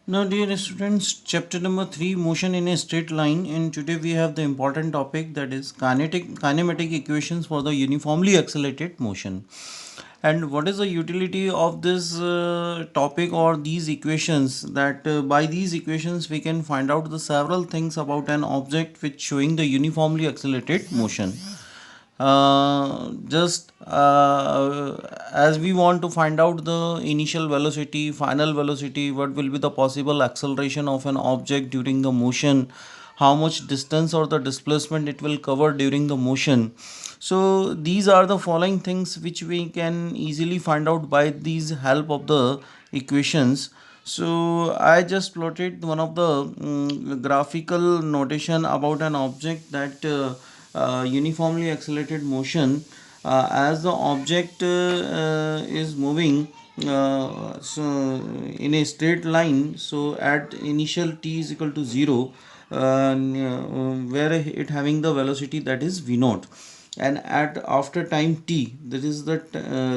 Now, dear students, chapter number 3, motion in a straight line, and today we have the important topic, that is kinematic equations for the uniformly accelerated motion. And what is the utility of this topic or these equations? That by these equations we can find out the several things about an object which showing the uniformly accelerated motion. Just as we want to find out the initial velocity, final velocity, what will be the possible acceleration of an object during the motion, how much distance or the displacement it will cover during the motion. So these are the following things which we can easily find out by these help of the equations. So I just plotted one of the graphical notation about an object that uniformly accelerated motion, as the object is moving so in a straight line. So at initial t is equal to 0, where it having the velocity that is v naught, and at after time t, that is the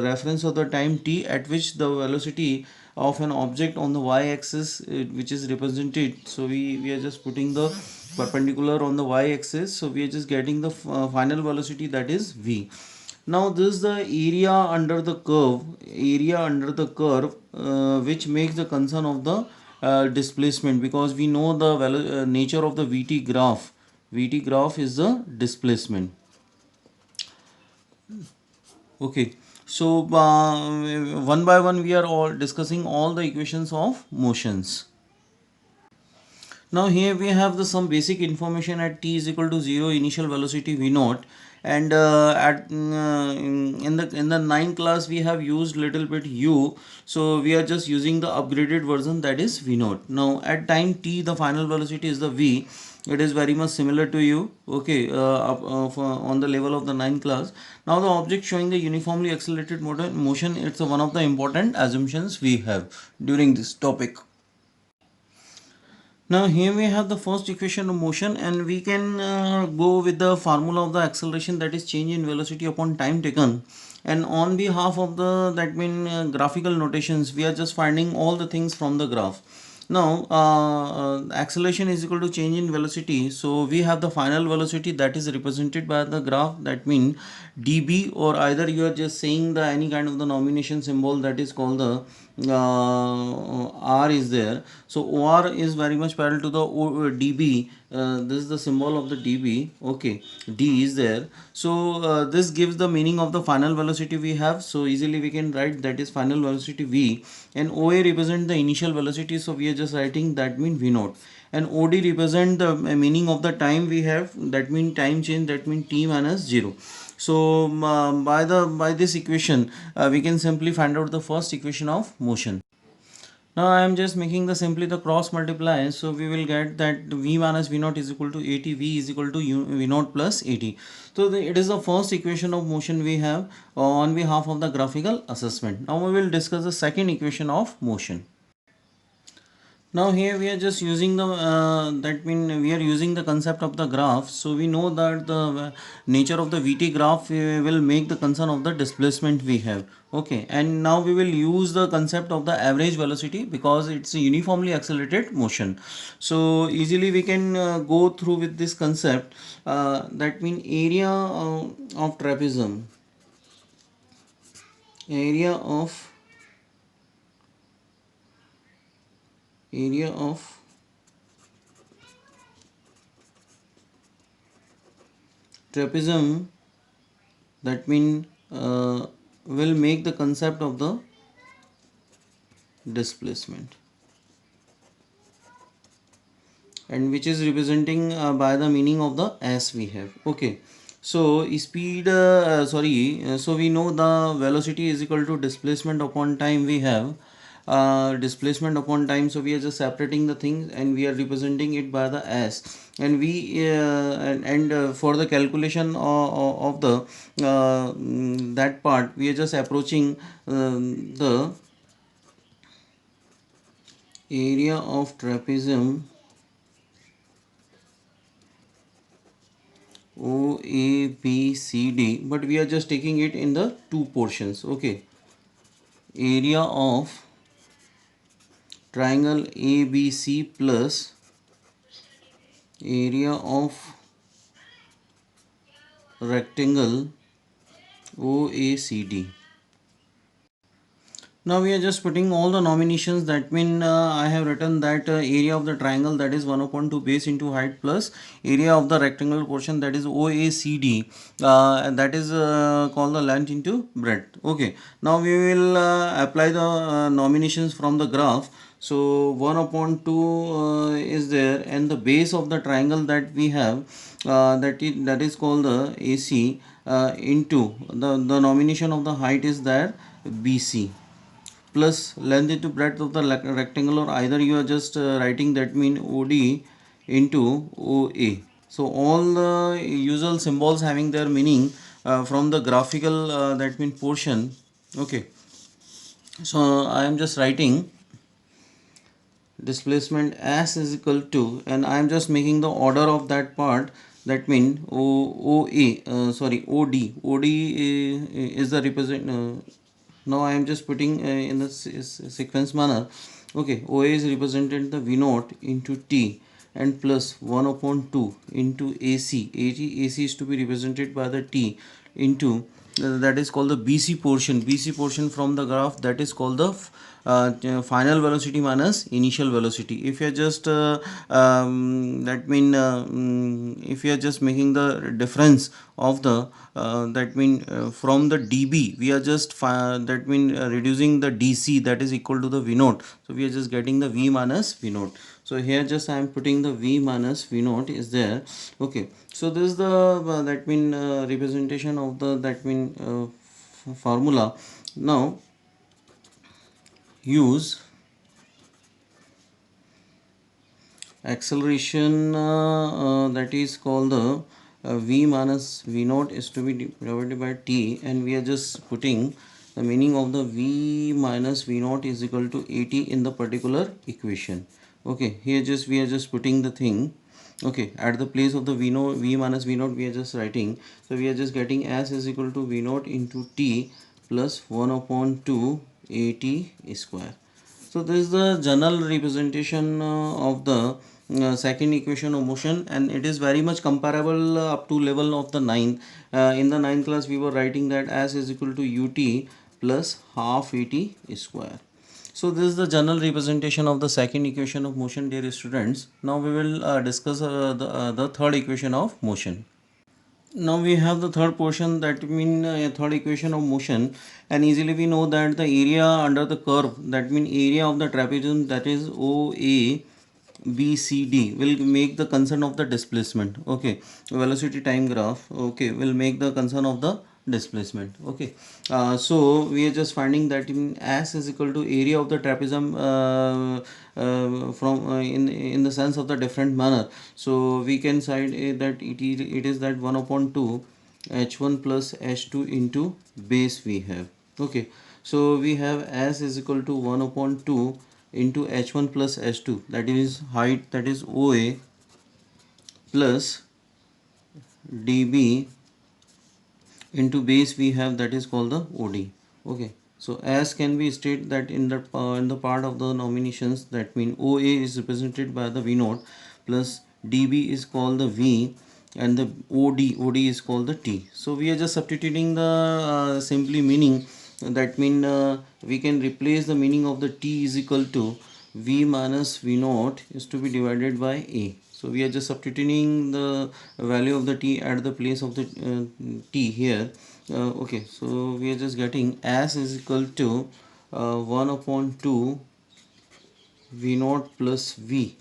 reference of the time t at which the velocity of an object on the y-axis, which is represented. So we are just putting the perpendicular on the y-axis, so we are just getting the final velocity, that is v. Now this is the area under the curve, which makes the concern of the displacement, because we know the nature of the vt graph. Vt graph is the displacement. Okay, so one by one we are all discussing all the equations of motions. Now here we have the some basic information. At t is equal to 0, initial velocity v naught, and in the ninth class we have used little bit u, so we are just using the upgraded version, that is v naught. Now at time t the final velocity is the v. It is very much similar to you, okay, on the level of the ninth class. Now the object showing the uniformly accelerated motion, it's one of the important assumptions we have during this topic. Now here we have the first equation of motion, and we can go with the formula of the acceleration, that is change in velocity upon time taken. And on behalf of the graphical notations, we are just finding all the things from the graph. Now acceleration is equal to change in velocity, so we have the final velocity that is represented by the graph, that means dB, or either you are just saying the any kind of the nomination symbol, that is called the r is there. So or is very much parallel to the dB. This is the symbol of the dB. Okay, d is there. So this gives the meaning of the final velocity we have. So easily we can write that is final velocity v, and oa represent the initial velocity, so we are just writing that mean v naught, and od represent the meaning of the time we have, that mean time change, that mean t minus 0. So by this equation we can simply find out the first equation of motion. Now I am just making the simply the cross multiply, so we will get that v minus v naught is equal to at, v is equal to v naught plus at. So it is the first equation of motion we have on behalf of the graphical assessment. Now we will discuss the second equation of motion. Now here we are just using the that mean we are using the concept of the graph. So we know that the nature of the vt graph will make the concern of the displacement we have. Okay, and now we will use the concept of the average velocity, because it's a uniformly accelerated motion. So easily we can go through with this concept, that mean of trapezium area of trapezium, that mean will make the concept of the displacement, and which is representing by the meaning of the s we have. Okay, so speed so we know the velocity is equal to displacement upon time we have, displacement upon time, so we are just separating the things and we are representing it by the s. And we for the calculation of the that part, we are just approaching the area of trapezium O, A, B, C, D, but we are just taking it in the two portions. Okay, area of triangle ABC plus area of rectangle OACD. Now we are just putting all the nominations. That mean I have written that area of the triangle, that is 1 upon 2 base into height, plus area of the rectangular portion, that is OACD, and that is called the length into breadth. Okay, now we will apply the nominations from the graph. So 1 upon 2 is there, and the base of the triangle that we have, that is called the AC, into the nomination of the height is there BC, plus length into breadth of the rectangle, or either you are just writing that mean OD into OA. So all the usual symbols having their meaning from the graphical that mean portion. Okay, so I am just writing displacement S is equal to, and I am just making the order of that part, that mean OD is the represent. Now I am just putting in the sequence manner. Okay, OA is represented the V naught into T, and plus 1 upon 2 into AC is to be represented by the T into that is called the BC portion from the graph, that is called the final velocity minus initial velocity. If you are just if you are just making the difference of the from the dB, we are just reducing the DC, that is equal to the V naught. So we are just getting the V minus V naught. So here just I am putting the V minus V naught is there. Okay, so this is the representation of the formula. Now use acceleration, that is called the V minus V naught is to be divided by T, and we are just putting the meaning of the V minus V naught is equal to AT in the particular equation. Okay, here just we are just putting the thing. Okay, at the place of the V minus V naught we are just writing. So we are just getting S is equal to V naught into T plus 1 upon 2 AT square. So this is the general representation of the second equation of motion, and it is very much comparable up to level of the ninth. In the ninth class we were writing that S is equal to UT plus half AT square. So this is the general representation of the second equation of motion, dear students. Now we will discuss the third equation of motion. Now we have the third portion, that mean third equation of motion, and easily we know that the area under the curve, that mean area of the trapezium, that is OA BCD, will make the concern of the displacement. Okay, velocity time graph, okay, will make the concern of the displacement. Okay, so we are just finding that in S is equal to area of the trapezium from in the sense of the different manner. So we can cite that it is that 1 upon 2 h1 plus h2 into base we have. Okay, so we have S is equal to 1 upon 2 into h1 plus h2, that is height, that is OA, plus dB into base we have, that is called the OD. Okay, so as can be stated that in the part of the nominations, that mean OA is represented by the V naught, plus dB is called the V, and the OD is called the T. So we are just substituting the simply meaning, that mean we can replace the meaning of the T is equal to V minus V naught is to be divided by A. So we are just substituting the value of the T at the place of the T here. Okay, so we are just getting S is equal to 1 upon 2 V naught plus V,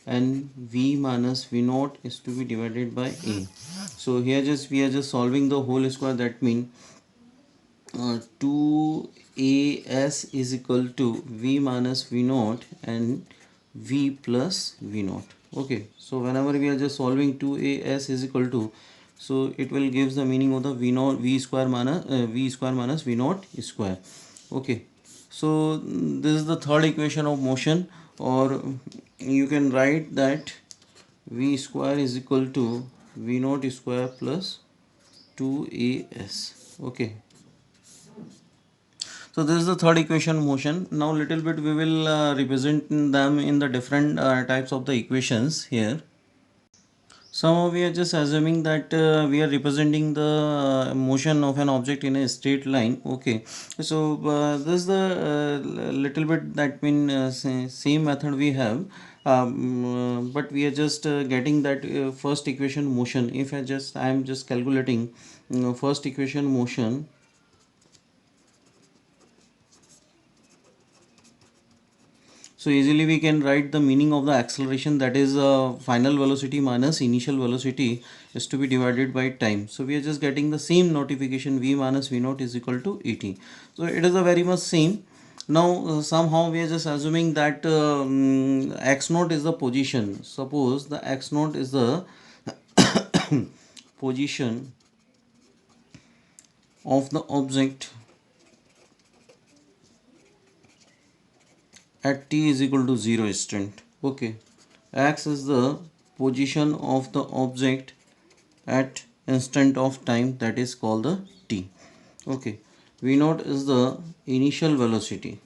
and V minus V naught is to be divided by A. So here just we are just solving the whole square, that means 2AS is equal to V minus V naught and V plus V naught. Okay, so whenever we are just solving 2AS is equal to, so it will gives the meaning of the V square minus V naught square. Okay, so this is the third equation of motion, or you can write that V square is equal to V naught square plus 2AS. Okay, So this is the third equation motion. Now little bit we will represent them in the different types of the equations here. Somehow we are just assuming that we are representing the motion of an object in a straight line. Okay, so this is the little bit that mean same method we have, but we are just getting that first equation motion. If I am just calculating first equation motion. So easily we can write the meaning of the acceleration, that is final velocity minus initial velocity is to be divided by time. So we are just getting the same notification, v minus v naught is equal to et. So it is a very much same. Now somehow we are just assuming that x naught is the position. Suppose the x naught is the position of the object at t is equal to 0 instant. Okay, x is the position of the object at instant of time, that is called the t. Okay, v naught is the initial velocity,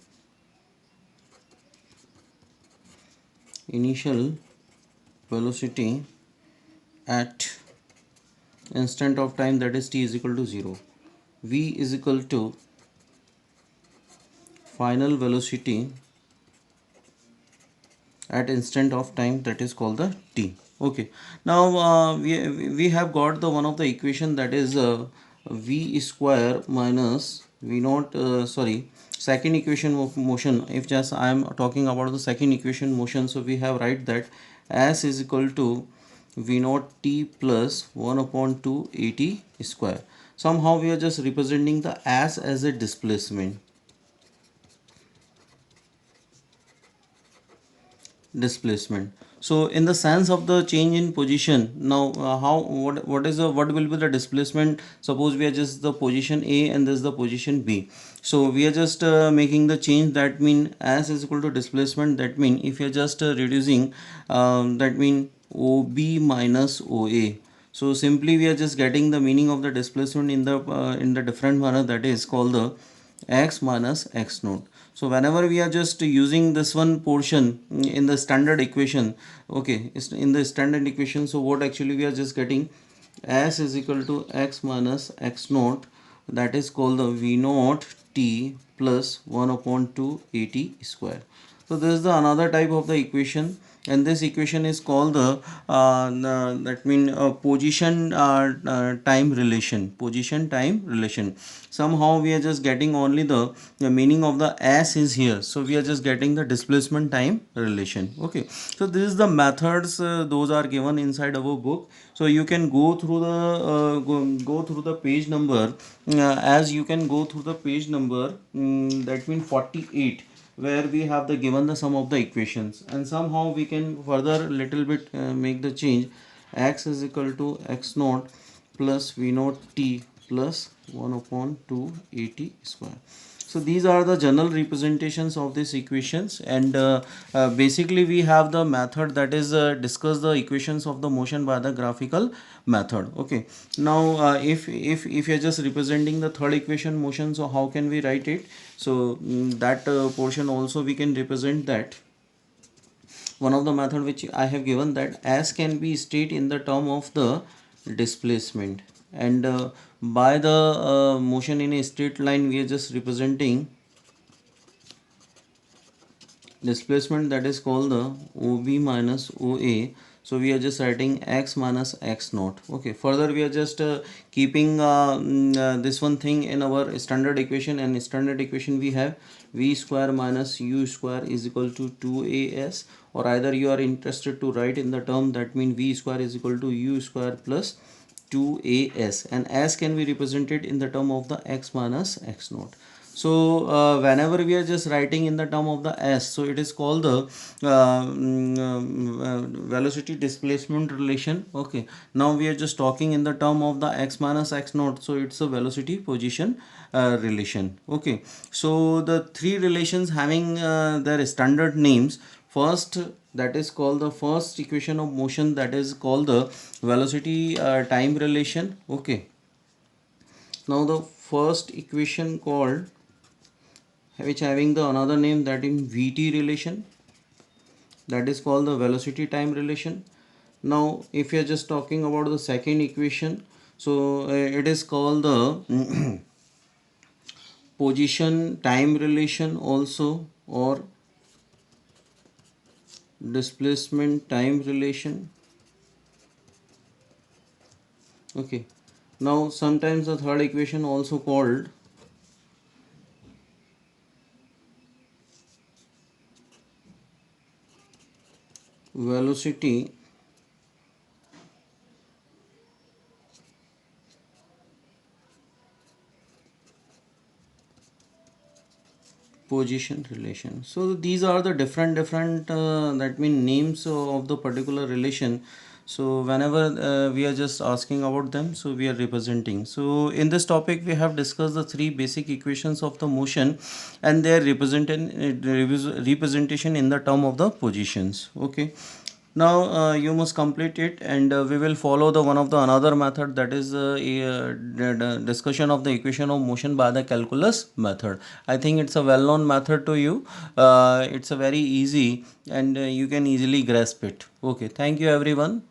at instant of time, that is t is equal to 0. V is equal to final velocity at instant of time, that is called the t. Okay, now we have got the one of the equation, that is v square minus v naught, second equation of motion. If just I am talking about the second equation motion, so we have write that s is equal to v naught t plus 1 upon 2 at square. Somehow we are just representing the s as a displacement. So in the sense of the change in position, now what will be the displacement? Suppose we are just the position A and this is the position B. So we are just making the change, that mean as is equal to displacement. That mean if you are just reducing, that mean OB minus OA. So simply we are just getting the meaning of the displacement in the different manner, that is called the x minus x naught. So whenever we are just using this one portion in the standard equation, okay, in the standard equation, so what actually we are just getting, s is equal to x minus x naught, that is called the v naught t plus 1 upon 2 at square. So this is the another type of the equation, and this equation is called the that mean position time relation. Somehow we are just getting only the meaning of the s is here, so we are just getting the displacement time relation. Okay, so this is the methods, those are given inside our book. So you can go through the go through the page number, as you can go through the page number, that means 48, where we have the given the sum of the equations, and somehow we can further little bit make the change. X is equal to x naught plus v naught t plus 1 upon 2 at square. So these are the general representations of these equations, and basically we have the method, that is discuss the equations of the motion by the graphical method. Okay, now if you're just representing the third equation motion, so how can we write it? So that portion also we can represent that. One of the method which I have given, that s can be stated in the term of the displacement, and by the motion in a straight line we are just representing displacement, that is called the OB minus OA. So we are just writing x minus x naught. Okay, further we are just keeping this one thing in our standard equation, and standard equation we have v square minus u square is equal to 2as, or either you are interested to write in the term, that mean v square is equal to u square plus 2as, and s can be represented in the term of the x minus x naught. So whenever we are just writing in the term of the s, so it is called the velocity displacement relation. Okay, now we are just talking in the term of the x minus x naught, so it's a velocity position relation. Okay, so the three relations having their standard names. First, that is called the first equation of motion, that is called the velocity time relation. Okay, now the first equation called which having the another name that in VT relation, that is called the velocity time relation. Now if you are just talking about the second equation, so it is called the position time relation also, or displacement time relation. Okay, now sometimes the third equation also called velocity position relation. So these are the different that mean names of the particular relation. So whenever we are just asking about them, so we are representing. So in this topic we have discussed the three basic equations of the motion and their representation in the term of the positions. Okay, now you must complete it, and we will follow the one of the another method, that is the discussion of the equation of motion by the calculus method. I think it's a well known method to you. It's a very easy, and you can easily grasp it. Okay, thank you everyone.